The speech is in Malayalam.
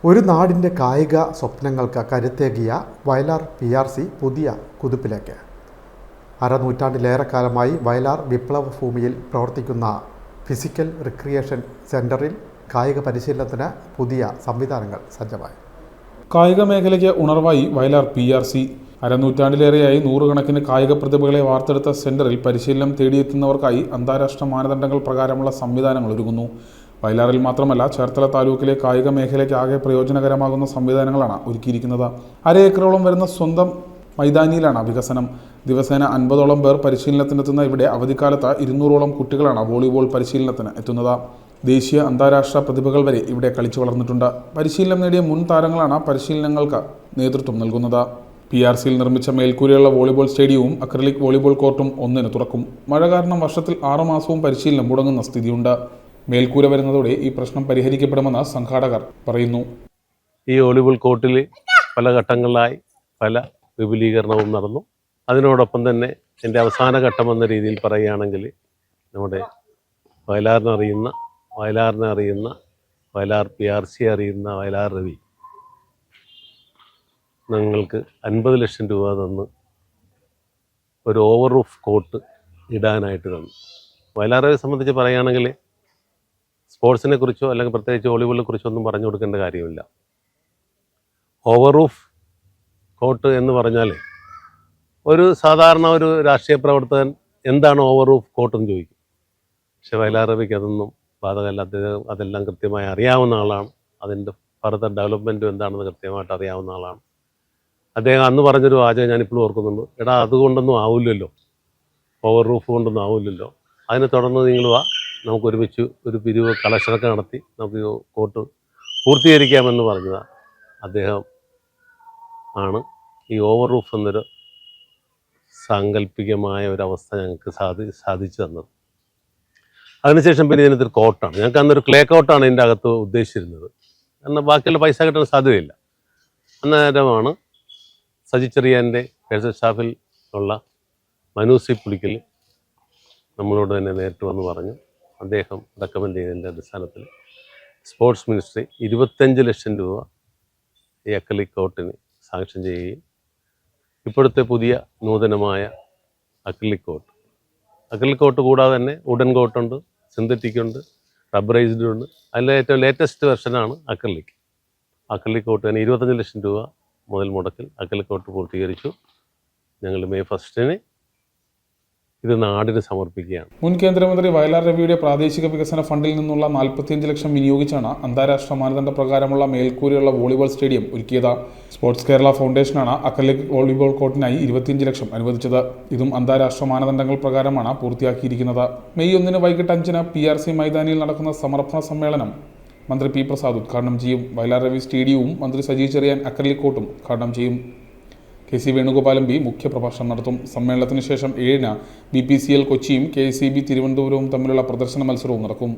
ഒരു നാടിൻ്റെ കായിക സ്വപ്നങ്ങൾക്ക് കരുത്തേകിയ വയലാർ PRC പുതിയ കുതിപ്പിലേക്ക്. അരനൂറ്റാണ്ടിലേറെക്കാലമായി വയലാർ വിപ്ലവ ഭൂമിയിൽ പ്രവർത്തിക്കുന്ന ഫിസിക്കൽ റിക്രിയേഷൻ സെൻ്ററിൽ കായിക പരിശീലനത്തിന് പുതിയ സംവിധാനങ്ങൾ സജ്ജമായി. കായിക മേഖലയ്ക്ക് ഉണർവായി വയലാർ PRC. അരനൂറ്റാണ്ടിലേറെയായി നൂറുകണക്കിന് കായിക പ്രതിഭകളെ വാർത്തെടുത്ത സെൻ്ററിൽ പരിശീലനം തേടിയെത്തുന്നവർക്കായി അന്താരാഷ്ട്ര മാനദണ്ഡങ്ങൾ പ്രകാരമുള്ള സംവിധാനങ്ങൾ ഒരുങ്ങുന്നു. വയലാറിൽ മാത്രമല്ല, ചേർത്തല താലൂക്കിലെ കായിക മേഖലയ്ക്ക് ആകെ പ്രയോജനകരമാകുന്ന സംവിധാനങ്ങളാണ് ഒരുക്കിയിരിക്കുന്നത്. 1/2 ഏക്കറോളം വരുന്ന സ്വന്തം മൈതാനിയിലാണ് വികസനം. ദിവസേന 50ഓളം പേർ പരിശീലനത്തിനെത്തുന്ന ഇവിടെ അവധിക്കാലത്ത് 200ഓളം കുട്ടികളാണ് വോളിബോൾ പരിശീലനത്തിന് എത്തുന്നത്. ദേശീയ അന്താരാഷ്ട്ര പ്രതിഭകൾ വരെ ഇവിടെ കളിച്ചു വളർന്നിട്ടുണ്ട്. പരിശീലനം നേടിയ മുൻ താരങ്ങളാണ് പരിശീലനങ്ങൾക്ക് നേതൃത്വം നൽകുന്നത്. PRCയിൽ നിർമ്മിച്ച മേൽക്കൂരയുള്ള വോളിബോൾ സ്റ്റേഡിയവും അക്രലിക് വോളിബോൾ കോർട്ടും 1-ന് തുറക്കും. മഴ കാരണം വർഷത്തിൽ 6 മാസവും പരിശീലനം മുടങ്ങുന്ന സ്ഥിതിയുണ്ട്. മേൽക്കൂര വരുന്നതോടെ ഈ പ്രശ്നം പരിഹരിക്കപ്പെടുമെന്ന് സംഘാടകർ പറയുന്നു. ഈ വോളിബോൾ കോർട്ടിൽ പല ഘട്ടങ്ങളിലായി പല വിപുലീകരണവും നടന്നു. അതിനോടൊപ്പം തന്നെ എൻ്റെ അവസാന ഘട്ടം എന്ന രീതിയിൽ പറയുകയാണെങ്കിൽ, നമ്മുടെ വയലാർ PRC അറിയുന്ന വയലാർ രവി ഞങ്ങൾക്ക് 50 ലക്ഷം രൂപ തന്ന് ഒരു ഓവർ റൂഫ് കോർട്ട് ഇടാനായിട്ട് തന്നു. വയലാർ രവിയെ സംബന്ധിച്ച് പറയുകയാണെങ്കിൽ സ്പോർട്സിനെ കുറിച്ചോ അല്ലെങ്കിൽ പ്രത്യേകിച്ച് വോളിബോളിനെ കുറിച്ചോ ഒന്നും പറഞ്ഞു കൊടുക്കേണ്ട കാര്യമില്ല. ഓവർ റൂഫ് കോർട്ട് എന്ന് പറഞ്ഞാൽ ഒരു സാധാരണ ഒരു രാഷ്ട്രീയ പ്രവർത്തകൻ എന്താണ് ഓവർ റൂഫ് കോർട്ട് എന്ന് ചോദിക്കും. പക്ഷെ വയലാർ രവിക്ക് അതൊന്നും ബാധകമല്ല. അതെല്ലാം കൃത്യമായി അറിയാവുന്ന ആളാണ്. അതിൻ്റെ ഫർദർ ഡെവലപ്മെൻറ്റും എന്താണെന്ന് കൃത്യമായിട്ട് അറിയാവുന്ന ആളാണ്. അദ്ദേഹം അന്ന് പറഞ്ഞൊരു വാചകം ഞാനിപ്പോഴും ഓർക്കുന്നുണ്ട്. എടാ, അതുകൊണ്ടൊന്നും ആവില്ലല്ലോ, ഓവർ റൂഫ് കൊണ്ടൊന്നും ആവില്ലല്ലോ, അതിനെ തുടർന്ന് നിങ്ങൾ വാ, നമുക്ക് ഒരുമിച്ച് ഒരു പിരിവ് കളക്ഷനൊക്കെ നടത്തി നമുക്ക് കോർട്ട് പൂർത്തീകരിക്കാമെന്ന് പറഞ്ഞത് അദ്ദേഹം ആണ്. ഈ ഓവർ റൂഫ് എന്നൊരു സാങ്കല്പികമായ ഒരവസ്ഥ ഞങ്ങൾക്ക് സാധിച്ചു തന്നത്. അതിനുശേഷം പിന്നെ ഇതിനകത്തൊരു കോർട്ടാണ്. ഞങ്ങൾക്ക് അന്നൊരു ക്ലേ കോർട്ടാണ് ഇതിൻ്റെ അകത്ത് ഉദ്ദേശിച്ചിരുന്നത്. എന്നാൽ ബാക്കിയുള്ള പൈസ കിട്ടാൻ സാധ്യതയില്ല. അന്നേരമാണ് സജി ചെറിയാൻ്റെ പേഴ്സണൽ സ്റ്റാഫിൽ ഉള്ള മനു സി പുളിക്കൽ നമ്മളോട് തന്നെ നേരിട്ട് വന്ന് പറഞ്ഞു. അദ്ദേഹം റെക്കമെൻഡ് ചെയ്തതിൻ്റെ അടിസ്ഥാനത്തിൽ സ്പോർട്സ് മിനിസ്ട്രി 25 ലക്ഷം രൂപ ഈ അക്രലിക് കോർട്ടിന് സാങ്ഷൻ ചെയ്യുകയും ഇപ്പോഴത്തെ പുതിയ നൂതനമായ അക്രലിക് കോർട്ട് കൂടാതെ തന്നെ വുഡൻ കോർട്ടുണ്ട്, സിന്തറ്റിക് ഉണ്ട്, റബ്ബറൈസ്ഡ് ഉണ്ട്. അതിലെ ഏറ്റവും ലേറ്റസ്റ്റ് വെർഷനാണ് അക്രലിക് കോർട്ട്. തന്നെ 25 ലക്ഷം രൂപ മുതൽ മുടക്കിൽ അക്രലിക് കോർട്ട് പൂർത്തീകരിച്ചു. ഞങ്ങൾ മെയ് 1 ഇത് നാടിന് സമർപ്പിക്കുകയാണ്. മുൻ കേന്ദ്രമന്ത്രി വയലാർ രവിയുടെ പ്രാദേശിക വികസന ഫണ്ടിൽ നിന്നുള്ള 45 ലക്ഷം വിനിയോഗിച്ചാണ് അന്താരാഷ്ട്ര മാനദണ്ഡ പ്രകാരമുള്ള മേൽക്കൂരയുള്ള വോളിബോൾ സ്റ്റേഡിയം ഒരുക്കിയത്. സ്പോർട്സ് കേരള ഫൗണ്ടേഷനാണ് അക്രലിക് വോളിബോൾ കോർട്ടിനായി 25 ലക്ഷം അനുവദിച്ചത്. ഇതും അന്താരാഷ്ട്ര മാനദണ്ഡങ്ങൾ പ്രകാരമാണ് പൂർത്തിയാക്കിയിരിക്കുന്നത്. മെയ് 1 വൈകിട്ട് 5-ന് PRC മൈതാനിയിൽ നടക്കുന്ന സമർപ്പണ സമ്മേളനം മന്ത്രി P. പ്രസാദ് ഉദ്ഘാടനം ചെയ്യും. വയലാർ രവി സ്റ്റേഡിയവും മന്ത്രി സജി ചെറിയാൻ അക്രലിക് കോർട്ടും ഉദ്ഘാടനം ചെയ്യും. KC വേണുഗോപാൽ MP മുഖ്യപ്രഭാഷണം നടത്തും. സമ്മേളനത്തിന് ശേഷം 7-ന് BPCL കൊച്ചിയും KSCB തിരുവനന്തപുരവും തമ്മിലുള്ള പ്രദർശന മത്സരവും നടക്കും.